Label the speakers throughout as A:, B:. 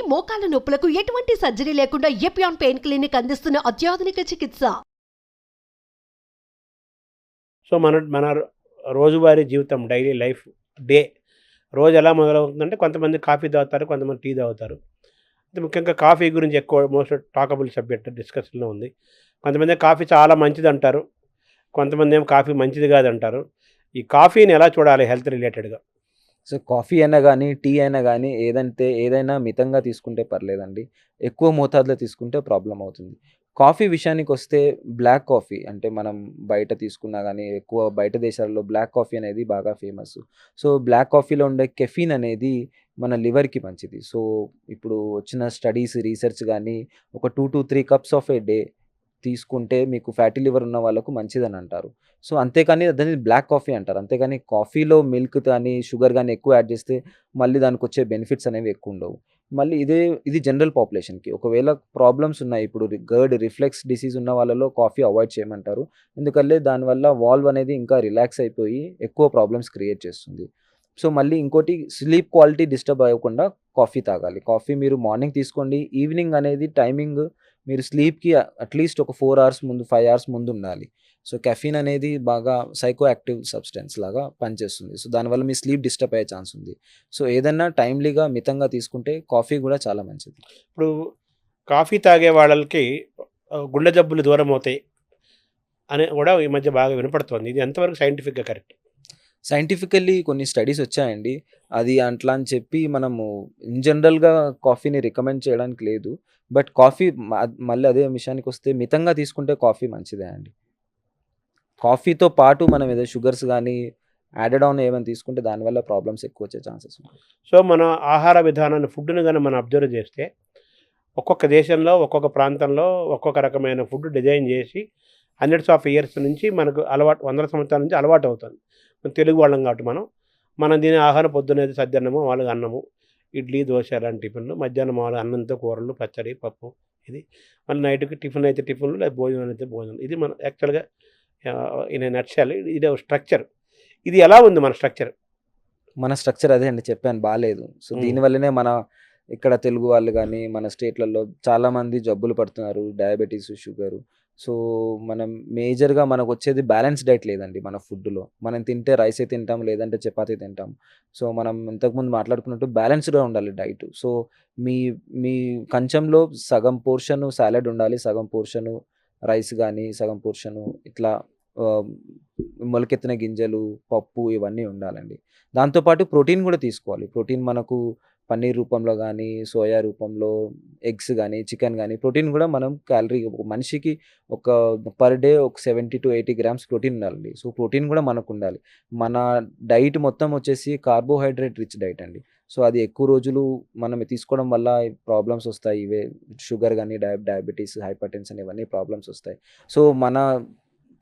A: మోకాల నొప్పులకు ఎటువంటి సర్జరీ లేకుండా ఎపియాన్ పెయిన్ క్లినిక్ అందిస్తున్న అత్యాధునిక చికిత్స.
B: సో మన రోజువారీ జీవితం, డైలీ లైఫ్, డే రోజు ఎలా మొదలవుతుందంటే కొంతమంది కాఫీ తాగుతారు, కొంతమంది టీ తాగుతారు. అయితే ముఖ్యంగా కాఫీ గురించి ఎక్కువ మోస్ట్ టాకబుల్ సబ్జెక్ట్ డిస్కషన్లో ఉంది. కొంతమంది కాఫీ చాలా మంచిదంటారు, కొంతమంది ఏమో కాఫీ మంచిది కాదంటారు. ఈ కాఫీని ఎలా చూడాలి హెల్త్ రిలేటెడ్గా?
C: సో కాఫీ అయినా గానీ, టీ అయినా గానీ ఏదైనా మితంగా తీసుకుంటే పర్లేదండి. ఎక్కువ మోతాదులో తీసుకుంటే ప్రాబ్లమ్ అవుతుంది. కాఫీ విషయానికొస్తే బ్లాక్ కాఫీ అంటే మనం బయట తీసుకున్నా గానీ, ఎక్కువ బయట దేశాల్లో బ్లాక్ కాఫీ అనేది బాగా ఫేమస్. సో బ్లాక్ కాఫీలో ఉండే కెఫీన్ అనేది మన లివర్‌కి మంచిది. సో ఇప్పుడు వచ్చిన స్టడీస్, రీసెర్చ్ గానీ ఒక 2-3 కప్స్ ఆఫ్ ఎ డే తీసుకుంటే మీకు ఫ్యాటీ లివర్ ఉన్న వాళ్ళకు మంచిదని అంటారు. సో అంతేకాని దాన్ని బ్లాక్ కాఫీ అంటారు. అంతేగాని కాఫీలో మిల్క్ కానీ, షుగర్ గానీ ఎక్కువ యాడ్ చేస్తే మళ్ళీ దానికొచ్చే బెనిఫిట్స్ అనేవి ఎక్కువుండవు. మళ్ళీ ఇది జనరల్ పాపులేషన్‌కి. ఒకవేళ ప్రాబ్లమ్స్ ఉన్నాయి. ఇప్పుడు రిఫ్లెక్స్ డిసీజ్ ఉన్న వాళ్ళలో కాఫీ అవాయిడ్ చేయమంటారు. ఎందుకంటే దానివల్ల వాల్వ్ అనేది ఇంకా రిలాక్స్ అయిపోయి ఎక్కువ ప్రాబ్లమ్స్ క్రియేట్ చేస్తుంది. సో మళ్ళీ ఇంకోటి స్లీప్ క్వాలిటీ డిస్టర్బ్ అవ్వకుండా కాఫీ తాగాలి. కాఫీ మీరు మార్నింగ్ తీసుకోండి. ఈవినింగ్ అనేది టైమింగ్ మీరు స్లీప్‌కి అట్‌లీస్ట్ ఒక 4 అవర్స్ ముందు, 5 అవర్స్ ముందుండాలి. సో కెఫీన్ అనేది బాగా సైకో యాక్టివ్ సబ్స్టెన్స్ లాగా పనిచేస్తుంది. సో దానివల్ల మీ స్లీప్ డిస్టర్బ్ అయ్యే ఛాన్స్ ఉంది. సో ఏదన్నా టైమ్లీగా, మితంగా తీసుకుంటే కాఫీ గూడా చాలా మంచిది.
B: ఇప్పుడు కాఫీ తాగే వాళ్ళకి గుండె జబ్బులు దూరం అవుతాయి అని కూడా ఈ మధ్య బాగా వినపడుతోంది. ఇది ఎంతవరకు సైంటిఫిక్‌గా కరెక్ట్?
C: సైంటిఫికల్లీ కొన్ని స్టడీస్ వచ్చాయండి. అది అట్లా అని చెప్పి మనము ఇన్ జనరల్‌గా కాఫీని రికమెండ్ చేయడానికి లేదు. బట్ కాఫీ మళ్ళీ అదే విషయానికొస్తే మితంగా తీసుకుంటే కాఫీ మంచిదే అండి. కాఫీతో పాటు మనం ఏదో షుగర్స్ గానీ, యాడెడ్ ఆన్ ఏమైనా తీసుకుంటే దానివల్ల ప్రాబ్లమ్స్ ఎక్కువొచ్చే ఛాన్సెస్ ఉంటాయి.
B: సో మన ఆహార విధానాన్ని, ఫుడ్‌ని గాని మనం అబ్జర్వ్ చేస్తే ఒక్కొక్క దేశంలో, ఒక్కొక్క ప్రాంతంలో ఒక్కొక్క రకమైన ఫుడ్ డిజైన్ చేసి హండ్రెడ్స్ ఆఫ్ ఇయర్స్ నుంచి మనకు అలవాటు, వందల సంవత్సరాల నుంచి అలవాటవుతుంది. మన తెలుగు వాళ్ళం కాబట్టి మనం తినే ఆహారం పొద్దునేది సద్దన్నము, వాళ్ళకి అన్నము, ఇడ్లీ, దోస లాంటి టిఫిన్‌లు, మధ్యాహ్నం మామూలుగా అన్నంతో కూరలు, పచ్చడి, పప్పు ఇది. మళ్ళీ నైట్‌కి టిఫిన్ అయితే టిఫిన్‌లు, లేదా భోజనం అయితే భోజనం. ఇది మన యాక్చువల్‌గా ఇన్ ఎ నట్‌షెల్ ఇది ఒక స్ట్రక్చర్. ఇది ఎలా ఉంది మన స్ట్రక్చర్?
C: మన స్ట్రక్చర్ అదే అండి చెప్పాను బాలేదు. సో దీనివల్లనే మన ఇక్కడ తెలుగు వాళ్ళు గానీ, మన స్టేట్‌లలో చాలామంది జబ్బులు పడుతున్నారు. Diabetes, sugar. సో మనం మేజర్‌గా మనకొచ్చేది బ్యాలెన్స్ డైట్ లేదండి మన ఫుడ్‌లో. మనం తింటే రైసే తింటాం, లేదంటే చపాతీ తింటాం. సో మనం ఇంతకుముందు మాట్లాడుకున్నట్టు బ్యాలెన్స్‌డ్‌గా ఉండాలి డైట్. సో మీ మీ కంచంలో సగం పోర్షను సాలడ్ ఉండాలి. సగం పోర్షను రైస్ గానీ, సగం పోర్షను ఇట్లా ఆహ్, మొలకెత్తిన గింజలు, పప్పు ఇవన్నీ ఉండాలండి. దాంతో పాటు ప్రోటీన్ గూడా తీసుకోవాలి. ప్రోటీన్ మనకు పన్నీర్ రూపంలో గానీ, సోయా రూపంలో, ఎగ్స్ గానీ, చికెన్ గానీ ప్రోటీన్ గూడా మనం ఒక మనిషికి ఒక పర్ డే ఒక 70-80 గ్రామ్స్ ప్రోటీన్ ఉండాలండి. సో ప్రోటీన్ గూడా మనకుండాలి. మన డైట్ మొత్తం వచ్చేసి కార్బోహైడ్రేట్ రిచ్ డైట్ అండి. సో అది ఎక్కువ రోజులు మనం తీసుకోవడం వల్ల ప్రాబ్లమ్స్ ఒస్తాయి. ఇవే షుగర్ గానీ, డయాబెటిస్, హైపర్‌టెన్షన్ ఇవన్నీ ప్రాబ్లమ్స్ ఒస్తాయి. సో మన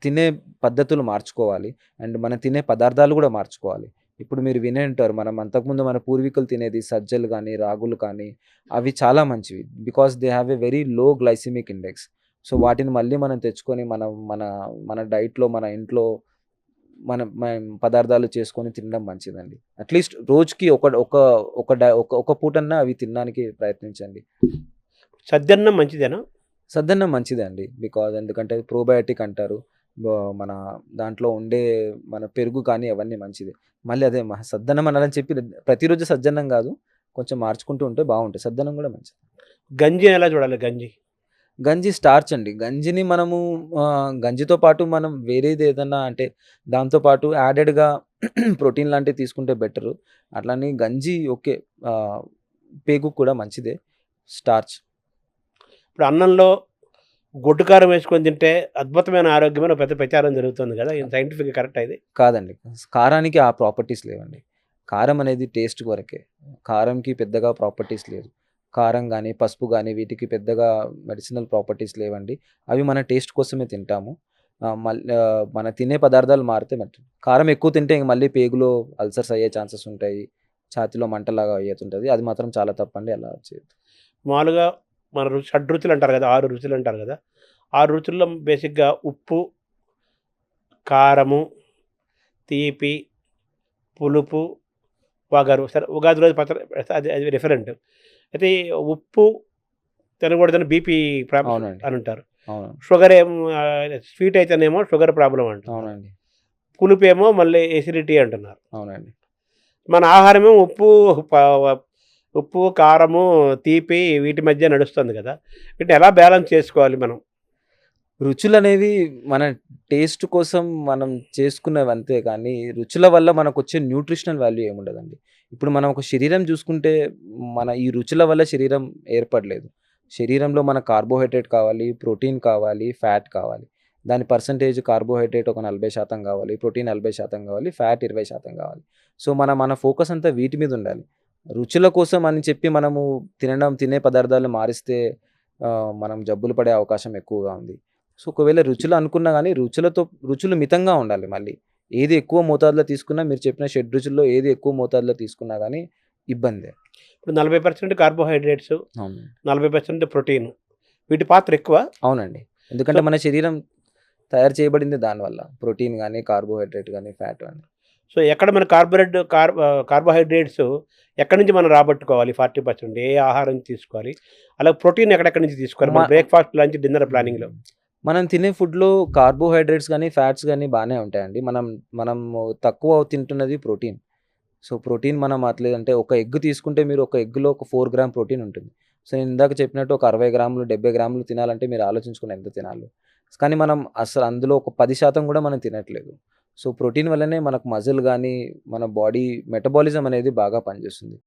C: తినే పద్ధతులు మార్చుకోవాలి. అండ్ మనం తినే పదార్థాలు గూడా మార్చుకోవాలి. ఇప్పుడు మీరు వినే ఉంటారు. మనం అంతకుముందు మన పూర్వీకులు తినేది సజ్జలు గానీ, రాగులు కానీ అవి చాలా మంచివి. Because they have a very low glycaemic index. So వాటిని మళ్ళీ మనం తెచ్చుకొని మనం మన మన డైట్‌లో మన ఇంట్లో మనం పదార్థాలు చేసుకొని తినడం మంచిదండి. అట్‌లీస్ట్ రోజుకి ఒక ఒక ఒక డ ఒక ఒక పూటన్నా అవి తినడానికి ప్రయత్నించండి.
B: సద్దన్నం మంచిదేనా?
C: సద్దన్నం మంచిదే అండి. ఎందుకంటే ప్రోబయోటిక్ అంటారు. మన దాంట్లో ఉండే మన పెరుగు కానీ అవన్నీ మంచిదే. మళ్ళీ అదే సద్దన్నం అనాలని చెప్పి ప్రతిరోజు సద్దన్నం గాదు. కొంచెం మార్చుకుంటూ ఉంటే బావుంటది. సద్దన్నం గూడా మంచిది.
B: గంజి ఎలా చూడాలి గంజి?
C: గంజి స్టార్చ్ అండి. గంజిని మనము గంజితో పాటు మనం వేరేది ఏదన్నా అంటే దాంతో పాటు యాడెడ్‌గా ప్రోటీన్ లాంటివి తీసుకుంటే బెటరు. అట్లని గంజి ఓకే. పేగుకు కూడా మంచిదే. స్టార్చ్.
B: ఇప్పుడు అన్నంలో గొడ్డు కారం వేసుకొని తింటే అద్భుతమైన ఆరోగ్యమని ఒక పెద్ద ప్రచారం జరుగుతుంది కదా! ఇది సైంటిఫిక్‌గా కరెక్టా ఇది?
C: కాదండి. కారానికి ఆ ప్రాపర్టీస్ లేవండి. కారం అనేది టేస్ట్ వరకే. కారంకి పెద్దగా ప్రాపర్టీస్ లేదు. కారం గానీ, పసుపు గానీ వీటికి పెద్దగా మెడిసినల్ ప్రాపర్టీస్ లేవండి. అవి మన టేస్ట్ కోసమే తింటాము. మన తినే పదార్థాలు మారితే కారం ఎక్కువ తింటే ఇంక మళ్ళీ పేగులో అల్సర్స్ అయ్యే ఛాన్సెస్ ఉంటాయి. ఛాతీలో మంటలాగా అయ్యేతుంటది. అది మాత్రం చాలా తప్పండి. అలా చేయొద్దు.
B: మామూలుగా మన షడ్‌రుచులు అంటారు కదా! 6 రుచులు అంటారు కదా! 6 రుచుల్లో బేసిక్‌గా ఉప్పు, కారము, తీపి, పులుపు, వగరు. సరే ఉగాది రోజు పచ్చడి అది అది డిఫరెంట్. అయితే ఉప్పు తినకూడదని బీపీ ప్రాబ్లం
C: అవునండి.
B: అని అంటారు.
C: అవును.
B: షుగర్ స్వీట్ అయితేనేమో షుగర్ ప్రాబ్లం అంటారు.
C: అవునండి.
B: పులుపేమో మళ్ళీ ఎసిడిటీ అంటున్నారు.
C: అవునండి.
B: మన ఆహారమేమో ఉప్పు, కారము, తీపి వీటి మధ్య నడుస్తుంది కదా! వీటిని ఎలా బ్యాలెన్స్ చేసుకోవాలి మనం?
C: రుచులనేవి మన టేస్ట్ కోసం మనం చేసుకున్నవి అంతే కానీ, రుచుల వల్ల మనకొచ్చే న్యూట్రిషనల్ వాల్యూ ఏముండదండి. ఇప్పుడు మనం ఒక శరీరం చూసుకుంటే, మన ఈ రుచుల వల్ల శరీరం ఏర్పడలేదు. శరీరంలో మన కార్బోహైడ్రేట్ కావాలి, ప్రోటీన్ కావాలి, ఫ్యాట్ కావాలి. దాని పర్సెంటేజ్ కార్బోహైడ్రేట్ ఒక 40% కావాలి, ప్రోటీన్ 40% కావాలి, ఫ్యాట్ 20% కావాలి. సో, మన ఫోకస్ అంతా వీటి మీద ఉండాలి. రుచుల కోసం అని చెప్పి మనము తినే పదార్థాలు మారిస్తే మనం జబ్బులు పడే అవకాశం ఎక్కువగా ఉంది. సో, ఒకవేళ రుచులు అనుకున్నా గానీ, రుచులు మితంగా ఉండాలి మళ్ళీ. ఏది ఎక్కువ మోతాదులో తీసుకున్నా మీరు చెప్పిన షడ్‌రుచుల్లో ఏది ఎక్కువ మోతాదులో తీసుకున్నా గానీ ఇబ్బందే.
B: ఇప్పుడు 40% కార్బోహైడ్రేట్స్,
C: అవును.
B: 40% ప్రోటీన్ వీటి పాత్ర ఎక్కువ.
C: అవునండి. ఎందుకంటే
B: సో
C: మన శరీరం తయారు చేయబడింది దానివల్ల. ప్రోటీన్ గానీ, కార్బోహైడ్రేట్ గానీ, ఫ్యాట్ గానీ.
B: సో ఎక్కడ మన కార్బోహైడ్రేట్స్ ఎక్కడి నుంచి మనం రాబట్టుకోవాలి 40%? ఏ ఆహారం తీసుకోవాలి? అలాగే ప్రోటీన్ ఎక్కడెక్కడి నుంచి తీసుకోవాలి? మన
C: మ
B: బ్రేక్‌ఫాస్ట్, లంచ్, డిన్నర్ ప్లానింగ్‌లో.
C: మనం తినే ఫుడ్‌లో కార్బోహైడ్రేట్స్ గానీ, ఫ్యాట్స్ గానీ బానే ఉంటాయండి. మనము తక్కువ తింటున్నది ప్రోటీన్. సో, ప్రోటీన్ మనం అట్లేదంటే ఒక ఎగ్ తీసుకుంటే మీరు ఒక ఎగ్‌లో ఒక 4 గ్రామ్ ప్రోటీన్ ఉంటుంది. సో, నేను ఇందాక చెప్పినట్టు ఒక 60 గ్రాములు, 70 గ్రాములు తినాలంటే మీరు ఆలోచించుకోండి ఎంత తినాలో. కానీ మనం అసలు అందులో ఒక 10% కూడా మనం తినట్లేదు. సో, ప్రోటీన్ వల్లనే మనకు మజిల్ గానీ, మన బాడీ మెటబాలిజం అనేది బాగా పనిచేస్తుంది.